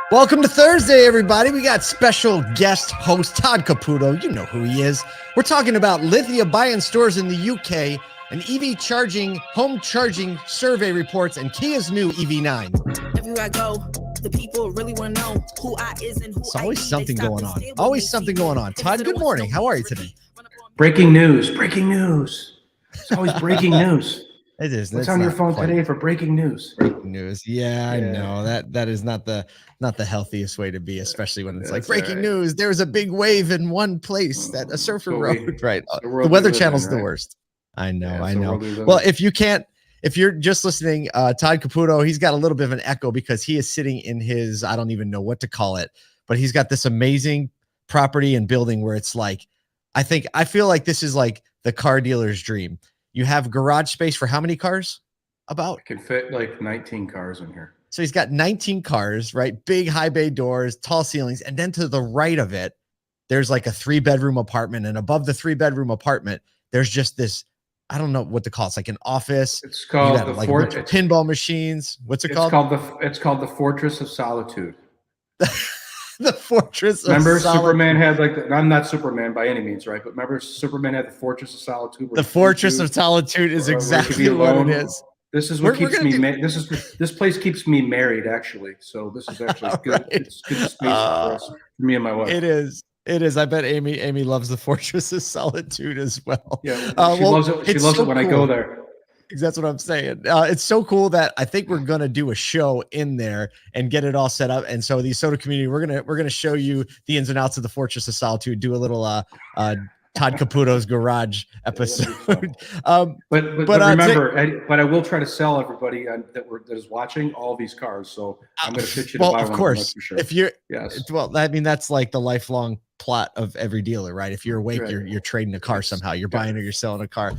Welcome to Thursday, everybody. We got special guest host Todd Caputo. You know who he is. We're talking about Lithia buy-in stores in the UK, and EV charging, home charging survey reports, and Kia's new EV9. Everywhere I go, the people really want to know who I is and who There's always something going on. Always something going on. Todd, good morning. How are you today? Breaking news. Breaking news. It's always breaking news. It is. What's on your phone today for breaking news? Breaking news. Yeah, I know that is not the healthiest way to be, especially when it's like breaking news. There was a big wave in one place that a surfer rode. Right. The Weather Channel's the worst. I know. I know. Well, if you're just listening, Todd Caputo, he's got a little bit of an echo because he is sitting in his, I don't even know what to call it, but he's got this amazing property and building where it's like, I feel like this is like the car dealer's dream. You have garage space for how many cars? About? It can fit like 19 cars in here. So he's got 19 cars, right? Big high bay doors, tall ceilings. And then to the right of it, there's like a 3-bedroom apartment. And above the 3-bedroom apartment, there's just this, I don't know what to call it. It's like an office. It's called the like pinball machines. What's it called? It's called the Fortress of Solitude. The Fortress of Solitude. Superman had I'm not Superman by any means, right? But remember Superman had the Fortress of Solitude. The Fortress of Solitude is exactly what it is. This is what keeps me. This place keeps me married, actually. So this is actually good. Right. It's good space for us, for me and my wife. It is. It is. I bet Amy loves the Fortress of Solitude as well. Yeah, she loves it. She loves it when I go there. That's what I'm saying. It's so cool that I think we're gonna do a show in there and get it all set up. And so the Soda community, we're gonna show you the ins and outs of the Fortress of Solitude. Do a little Todd Caputo's garage episode. But remember, but I will try to sell everybody that is watching all these cars. So I'm going to pitch you to buy one. Of course, for sure. If you're, I mean, that's like the lifelong plot of every dealer, right? If you're awake, you're trading a car somehow. You're buying or you're selling a car.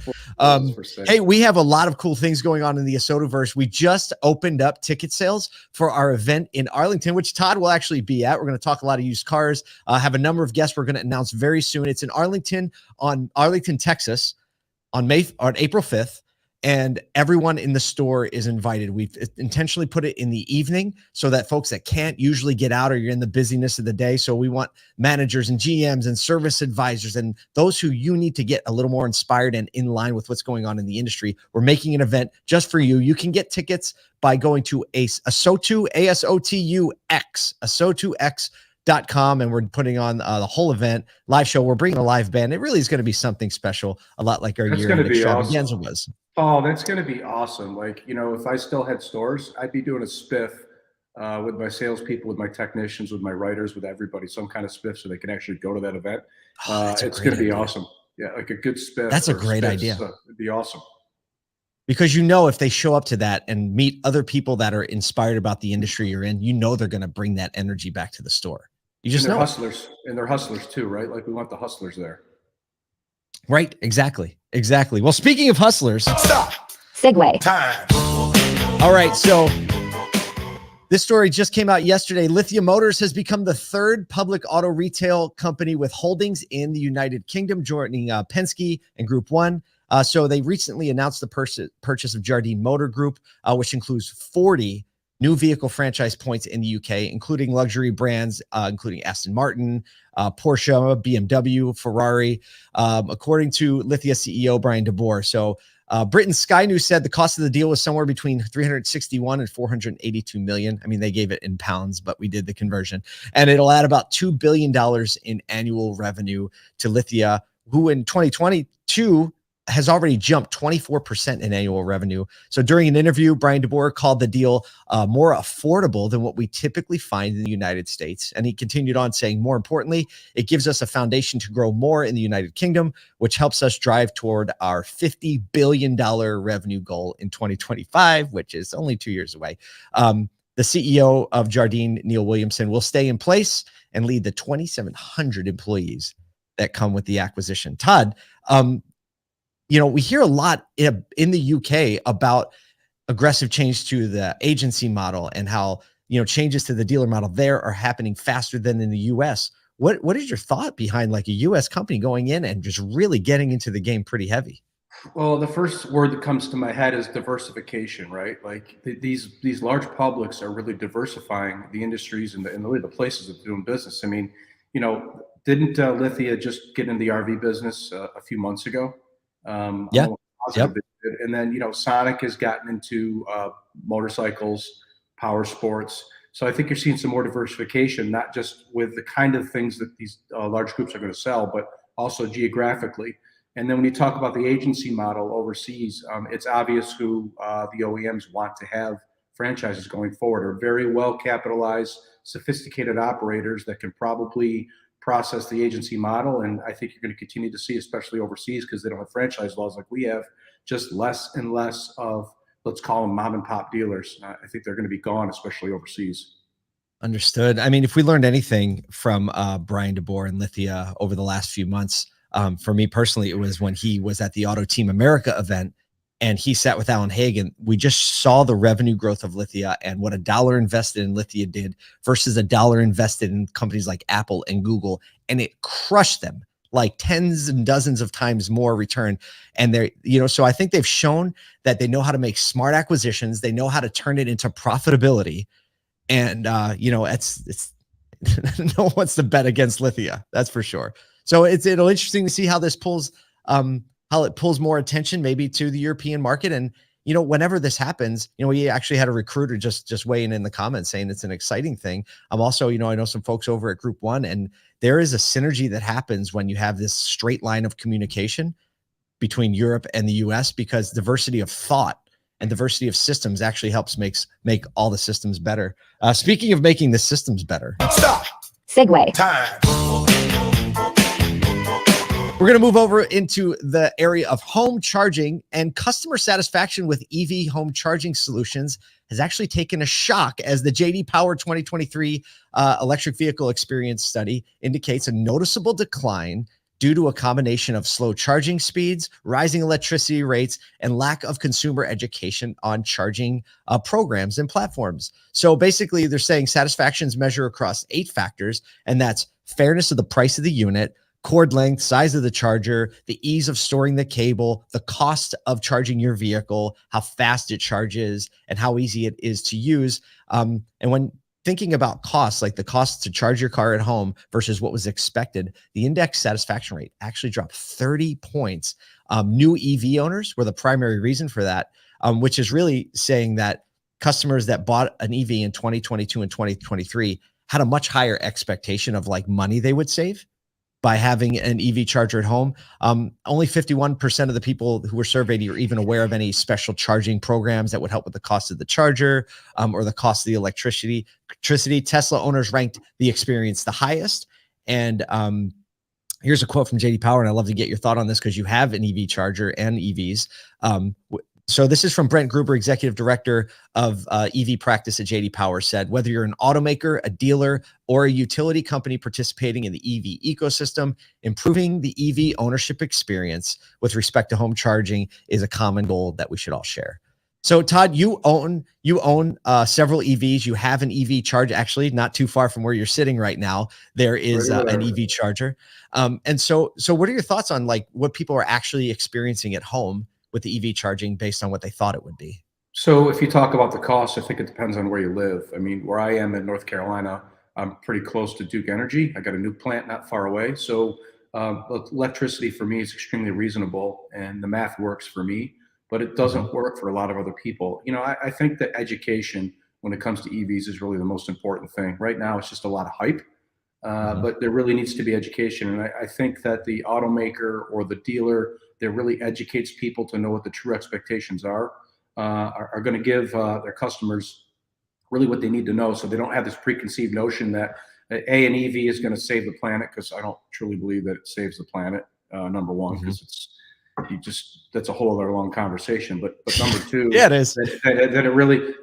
Hey, we have a lot of cool things going on in the Asotaverse. We just opened up ticket sales for our event in Arlington, which Todd will actually be at. We're going to talk a lot of used cars. Have a number of guests we're going to announce very soon. It's in Arlington, Texas, on April 5th. And everyone in the store is invited. We've intentionally put it in the evening so that folks that can't usually get out or you're in the busyness of the day. So we want managers and GMs and service advisors and those who you need to get a little more inspired and in line with what's going on in the industry. We're making an event just for you. You can get tickets by going to ASOTUX.com, and we're putting on the whole event, live show. We're bringing a live band. It really is going to be something special, a lot like our year-end extravaganza was. Oh, that's going to be awesome. Like, if I still had stores, I'd be doing a spiff with my salespeople, with my technicians, with my writers, with everybody, some kind of spiff so they can actually go to that event. It's going to be awesome. Yeah, like a good spiff. That's a great idea. It'd be awesome. Because if they show up to that and meet other people that are inspired about the industry you're in, they're going to bring that energy back to the store. You just know. Hustlers, and they're hustlers too, right? Like we want the hustlers there. Right. Exactly. Well, speaking of hustlers, stop. Segue time. All right. So this story just came out yesterday. Lithia Motors has become the third public auto retail company with holdings in the United Kingdom, joining Penske and Group 1. So they recently announced the purchase of Jardine Motors Group, which includes 40 new vehicle franchise points in the UK, including luxury brands, including Aston Martin, Porsche, BMW, Ferrari, according to Lithia CEO BryanDeBoer. So Britain's Sky News said the cost of the deal was somewhere between 361 and 482 million. I mean, they gave it in pounds, but we did the conversion. And it'll add about $2 billion in annual revenue to Lithia, who in 2022 has already jumped 24% in annual revenue. So during an interview, BryanDeBoer called the deal more affordable than what we typically find in the United States. And he continued on saying, more importantly, it gives us a foundation to grow more in the United Kingdom, which helps us drive toward our $50 billion revenue goal in 2025, which is only 2 years away. The CEO of Jardine, Neil Williamson, will stay in place and lead the 2,700 employees that come with the acquisition. Todd, we hear a lot in the UK about aggressive change to the agency model and how, changes to the dealer model there are happening faster than in the US. What is your thought behind like a US company going in and just really getting into the game pretty heavy? Well, the first word that comes to my head is diversification, right? Like these large publics are really diversifying the industries and really the places of doing business. I mean, didn't Lithia just get in the RV business a few months ago? I'm Yeah. almost positive Yep. it did. And then Sonic has gotten into motorcycles, power sports. So I think you're seeing some more diversification, not just with the kind of things that these large groups are going to sell, but also geographically. And then when you talk about the agency model overseas, it's obvious who the OEMs want to have franchises going forward are very well capitalized, sophisticated operators that can probably process the agency model. And I think you're going to continue to see, especially overseas, because they don't have franchise laws like we have, just less and less of, let's call them mom and pop dealers. I think they're going to be gone, especially overseas. Understood. I mean, if we learned anything from BryanDeBoer and Lithia over the last few months, for me personally, it was when he was at the Auto Team America event and he sat with Alan Hagen. We just saw the revenue growth of Lithia and what $1 invested in Lithia did versus $1 invested in companies like Apple and Google, and it crushed them like tens and dozens of times more return. And they're, so I think they've shown that they know how to make smart acquisitions. They know how to turn it into profitability. And it's no one wants to bet against Lithia, that's for sure. So it'll interesting to see how this pulls how it pulls more attention maybe to the European market. And whenever this happens, we actually had a recruiter just weighing in the comments saying it's an exciting thing. I'm also, I know some folks over at Group One, and there is a synergy that happens when you have this straight line of communication between Europe and the US, because diversity of thought and diversity of systems actually helps make all the systems better. Speaking of making the systems better. Stop. Segue. Time. We're going to move over into the area of home charging, and customer satisfaction with EV home charging solutions has actually taken a shock as the J.D. Power 2023 electric vehicle experience study indicates a noticeable decline due to a combination of slow charging speeds, rising electricity rates, and lack of consumer education on charging programs and platforms. So basically, they're saying satisfaction's measured across 8 factors, and that's fairness of the price of the unit, cord length, size of the charger, the ease of storing the cable, the cost of charging your vehicle, how fast it charges, and how easy it is to use. And when thinking about costs, like the cost to charge your car at home versus what was expected, the index satisfaction rate actually dropped 30 points. New EV owners were the primary reason for that, which is really saying that customers that bought an EV in 2022 and 2023 had a much higher expectation of like money they would save by having an EV charger at home. Only 51% of the people who were surveyed are even aware of any special charging programs that would help with the cost of the charger or the cost of the electricity. Tesla owners ranked the experience the highest. And here's a quote from J.D. Power, and I'd love to get your thought on this because you have an EV charger and EVs. So this is from Brent Gruber, Executive Director of EV Practice at J.D. Power, said, whether you're an automaker, a dealer, or a utility company participating in the EV ecosystem, improving the EV ownership experience with respect to home charging is a common goal that we should all share. So Todd, you own several EVs. You have an EV charger, actually not too far from where you're sitting right now. There is an EV charger. And so what are your thoughts on like what people are actually experiencing at home with the EV charging based on what they thought it would be? So if you talk about the cost, I think it depends on where you live. I mean, where I am in North Carolina, I'm pretty close to Duke Energy. I got a new plant not far away. So electricity for me is extremely reasonable and the math works for me, but it doesn't work for a lot of other people. I think that education when it comes to EVs is really the most important thing. Right now, it's just a lot of hype. But there really needs to be education. And I think that the automaker or the dealer that really educates people to know what the true expectations are going to give their customers really what they need to know, so they don't have this preconceived notion that an EV is going to save the planet, because I don't truly believe that it saves the planet, number one, because that's a whole other long conversation. But number two, yeah, it is that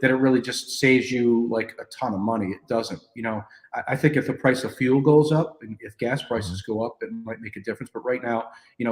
it really just saves you like a ton of money. It doesn't. I think if the price of fuel goes up and if gas prices go up, it might make a difference. But right now,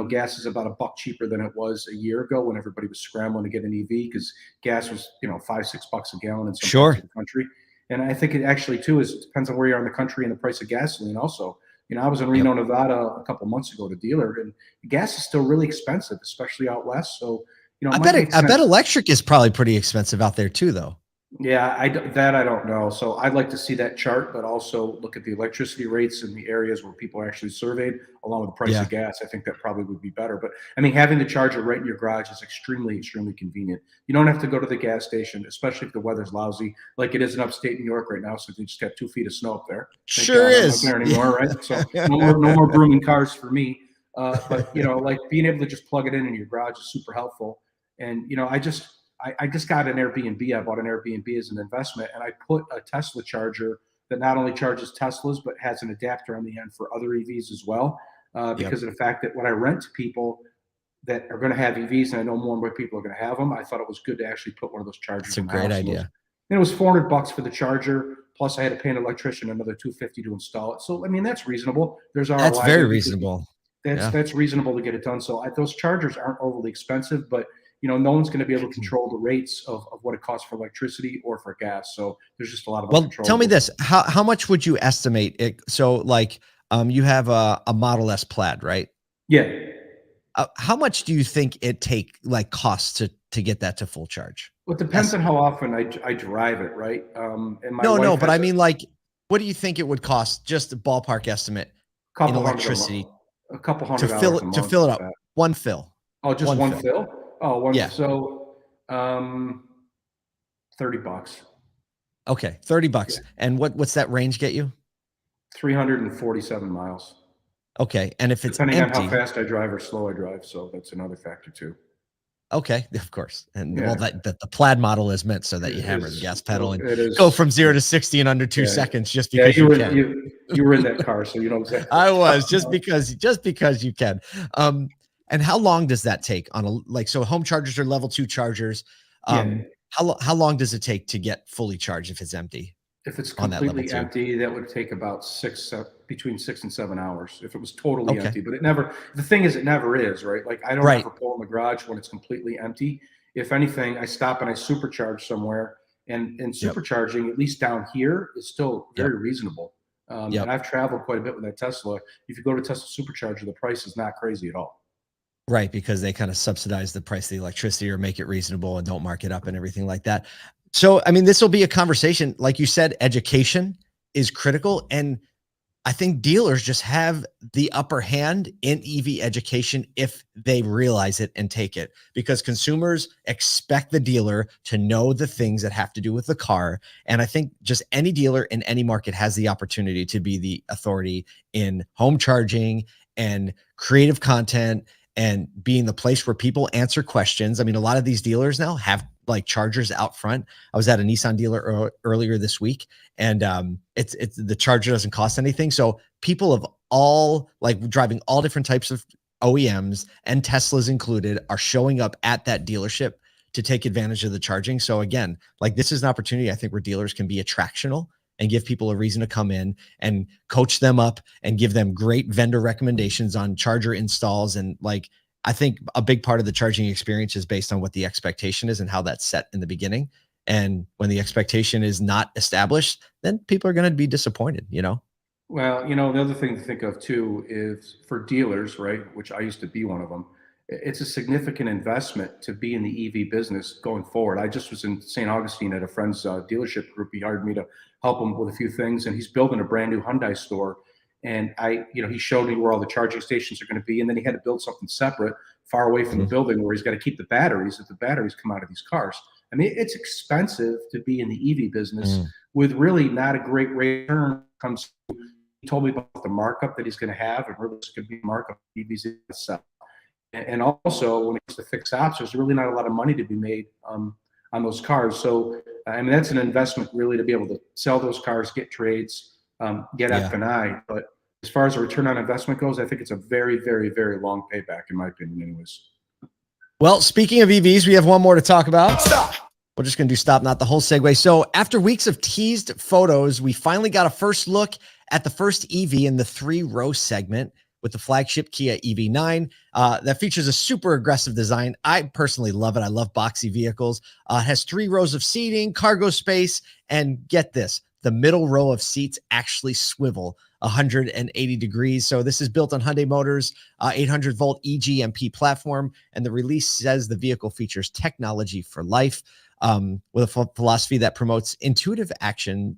gas is about $1 cheaper than it was a year ago when everybody was scrambling to get an EV, because gas was $5-6 a gallon in some parts of the country. And I think it actually too depends on where you are in the country and the price of gasoline also. You know, I was in Reno, Nevada a couple months ago at a dealer, and gas is still really expensive, especially out west. So, you know, I bet electric is probably pretty expensive out there too, though. Yeah, I don't know. So I'd like to see that chart, but also look at the electricity rates in the areas where people are actually surveyed, along with the price of gas. I think that probably would be better. But I mean, having the charger right in your garage is extremely, extremely convenient. You don't have to go to the gas station, especially if the weather's lousy, like it is in upstate New York right now. So they just got 2 feet of snow up there. Sure is. I'm not there anymore, right? So no more brooming cars for me. But you know, like being able to just plug it in your garage is super helpful. And you know, I just got an Airbnb. I bought an Airbnb as an investment, and I put a Tesla charger that not only charges Teslas, but has an adapter on the end for other EVs as well. Because of the fact that when I rent to people that are going to have EVs, and I know more and more people are going to have them, I thought it was good to actually put one of those chargers. That's a great idea. And it was $400 for the charger. Plus, I had to pay an electrician another $250 to install it. So, I mean, that's reasonable. There's ROI. That's very reasonable. That's reasonable to get it done. So, those chargers aren't overly expensive, but you know, no one's going to be able to control the rates of what it costs for electricity or for gas. So there's just a lot of control. Tell me this: how much would you estimate it? So, like, you have a Model S Plaid, right? Yeah. How much do you think it costs to get that to full charge? Well, it depends on how often I drive it, right? And no, but I mean, like, what do you think it would cost? Just a ballpark estimate in electricity, a couple $100 to fill it up. One fill. Oh, just one fill? Oh, one. Yeah. So, $30. Okay, $30. Yeah. And what's that range get you? 347 miles. Okay, and if it's depending empty, on how fast I drive or slow I drive, so that's another factor too. Okay, of course, and well, the Plaid model is meant so that you hammer the gas pedal and go from 0 to 60 in under 2 seconds, just because you can. You were in that car, so you know exactly. I was just because you can. And how long does that take on so home chargers are level 2 chargers? How long does it take to get fully charged if it's empty? If it's completely empty, that would take about between 6 and 7 hours if it was totally empty. But the thing is, it never is, right? Like I don't ever pull in the garage when it's completely empty. If anything, I stop and I supercharge somewhere, and supercharging, at least down here, is still very reasonable. And I've traveled quite a bit with that Tesla. If you go to Tesla supercharger, the price is not crazy at all. Right, because they kind of subsidize the price of the electricity or make it reasonable and don't mark it up and everything like that. So, I mean, this will be a conversation. Like you said, education is critical. And I think dealers just have the upper hand in EV education if they realize it and take it, because consumers expect the dealer to know the things that have to do with the car. And I think just any dealer in any market has the opportunity to be the authority in home charging and creative content and being the place where people answer questions. I mean, a lot of these dealers now have like chargers out front. I was at a Nissan dealer earlier this week, and it's the charger doesn't cost anything. So people of all, like, driving all different types of OEMs and Teslas included, are showing up at that dealership to take advantage of the charging. So again, like, this is an opportunity, I think, where dealers can be attractional and give people a reason to come in and coach them up and give them great vendor recommendations on charger installs. And like, I think a big part of the charging experience is based on what the expectation is and how that's set in the beginning. And when the expectation is not established, then people are going to be disappointed, you know? Well, you know, the other thing to think of too is for dealers, right, which I used to be one of them, it's a significant investment to be in the EV business going forward. I just was in St. Augustine at a friend's dealership group. He hired me to help him with a few things, and he's building a brand new Hyundai store. And he showed me where all the charging stations are going to be. And then he had to build something separate far away from the building where he's got to keep the batteries if the batteries come out of these cars. I mean, it's expensive to be in the EV business with really not a great rate of return. He told me about the markup that he's going to have, and really it's going to be markup EVs itself. And also, when it comes to fixed ops, there's really not a lot of money to be made on those cars. So, I mean, that's an investment really to be able to sell those cars, get trades, get F&I. But as far as a return on investment goes, I think it's a very, very, very long payback, in my opinion, anyways. Well, speaking of EVs, we have one more to talk about. Stop. We're just going to do stop, not the whole segue. So after weeks of teased photos, we finally got a first look at the first EV in the 3-row segment, with the flagship Kia EV9 that features a super aggressive design. I personally love it. I love boxy vehicles. It has 3 rows of seating, cargo space, and get this, the middle row of seats actually swivel 180 degrees. So this is built on Hyundai Motors 800-volt eGMP platform, and the release says the vehicle features technology for life, with a philosophy that promotes intuitive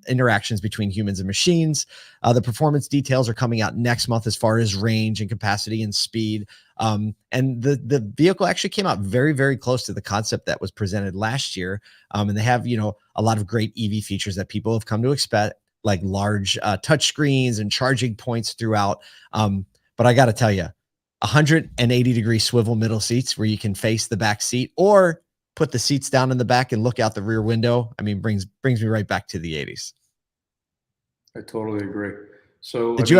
interactions between humans and machines. The performance details are coming out next month as far as range and capacity and speed. And the vehicle actually came out very, very close to the concept that was presented last year. And they have, a lot of great EV features that people have come to expect, like large touch screens and charging points throughout. But I got to tell you, 180-degree swivel middle seats where you can face the back seat or put the seats down in the back and look out the rear window. I mean, brings me right back to the 80s. I totally agree. So did you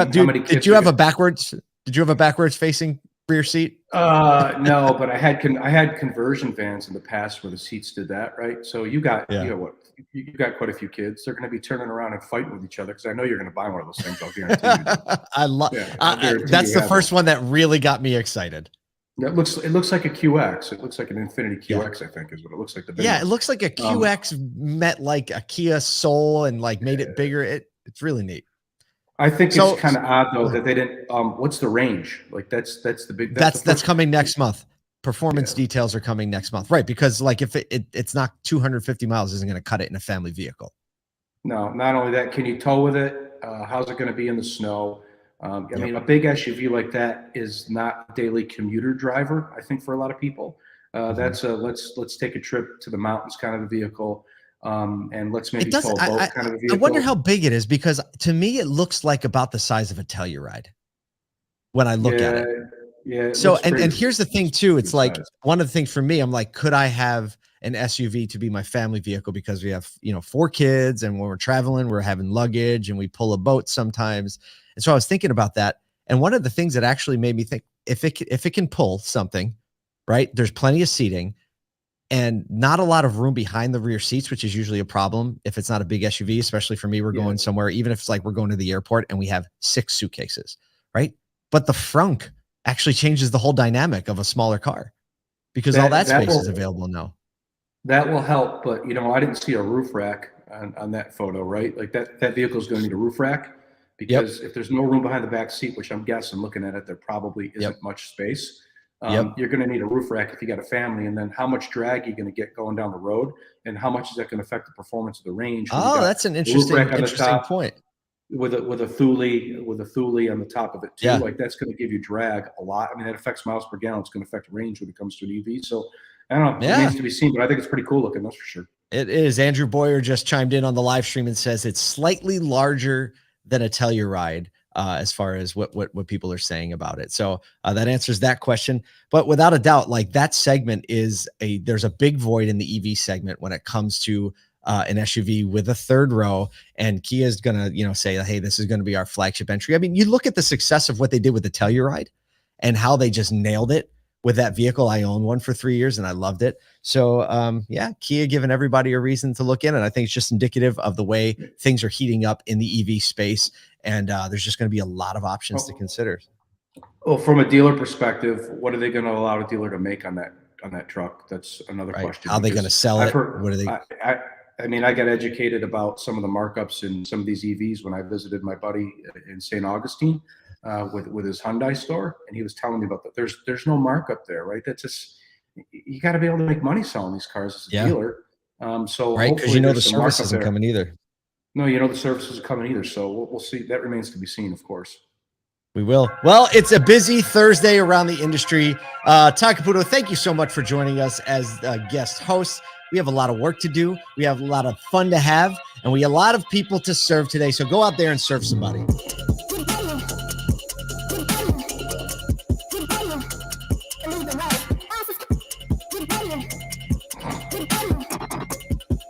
have a backwards facing rear seat? No, but I had conversion vans in the past where the seats did that, right? So you got you got quite a few kids. They're going to be turning around and fighting with each other because I know you're going to buy one of those things. I'll guarantee you. I love. That's the first one that really got me excited. It looks like a QX. It looks like an Infinity QX, I think, is what it looks like. It looks like a QX met like a Kia Soul and like made it bigger. It's really neat. I think it's kind of odd though that they didn't. What's the range? Like that's the big. That's coming next month. Performance details are coming next month, right? Because like if it's not 250 miles, isn't going to cut it in a family vehicle. No, not only that, can you tow with it? How's it going to be in the snow? I mean, a big SUV like that is not a daily commuter driver, I think, for a lot of people. That's a let's take a trip to the mountains kind of a vehicle, and let's maybe tow a boat kind of a vehicle. I wonder how big it is, because to me it looks like about the size of a Telluride when I look at it. Yeah. So and here's the thing too. It's like one of the things for me, I'm like, could I have an SUV to be my family vehicle, because we have 4 kids, and when we're traveling, we're having luggage, and we pull a boat sometimes. And so I was thinking about that. And one of the things that actually made me think, if it can pull something, right, there's plenty of seating and not a lot of room behind the rear seats, which is usually a problem if it's not a big SUV, especially for me. We're going somewhere, even if it's like we're going to the airport and we have 6 suitcases, right? But the frunk actually changes the whole dynamic of a smaller car, because all that space is available now. That will help, but I didn't see a roof rack on that photo, right? Like that vehicle is going to need a roof rack. Because if there's no room behind the back seat, which I'm guessing looking at it, there probably isn't much space. You're going to need a roof rack if you got a family, and then how much drag are you going to get going down the road, and how much is that going to affect the performance of the range? Oh, that's an interesting point. With a Thule on the top of it too. Like that's going to give you drag a lot. I mean, that affects miles per gallon. It's going to affect range when it comes to an EV. So I don't know. It needs to be seen, but I think it's pretty cool looking. That's for sure. It is. Andrew Boyer just chimed in on the live stream and says it's slightly larger than a Telluride, as far as what people are saying about it. So that answers that question. But without a doubt, like that segment there's a big void in the EV segment when it comes to an SUV with a 3rd row, and Kia is going to, say, hey, this is going to be our flagship entry. I mean, you look at the success of what they did with the Telluride and how they just nailed it with that vehicle. I owned one for 3 years and I loved it. So Kia giving everybody a reason to look in. And I think it's just indicative of the way things are heating up in the EV space. And there's just going to be a lot of options to consider. Well, from a dealer perspective, what are they going to allow a dealer to make on that truck? That's another question. How are they going to sell it? What are they? I mean, I got educated about some of the markups in some of these EVs when I visited my buddy in St. Augustine with his Hyundai store, and he was telling me about that. There's no markup there, right? That's just, you got to be able to make money selling these cars as a dealer. So right, because the service isn't coming either. No, the service isn't coming either. So we'll see. That remains to be seen, of course. We will. Well, it's a busy Thursday around the industry. Todd Caputo, thank you so much for joining us as guest host. We have a lot of work to do. We have a lot of fun to have, and we have a lot of people to serve today. So go out there and serve somebody.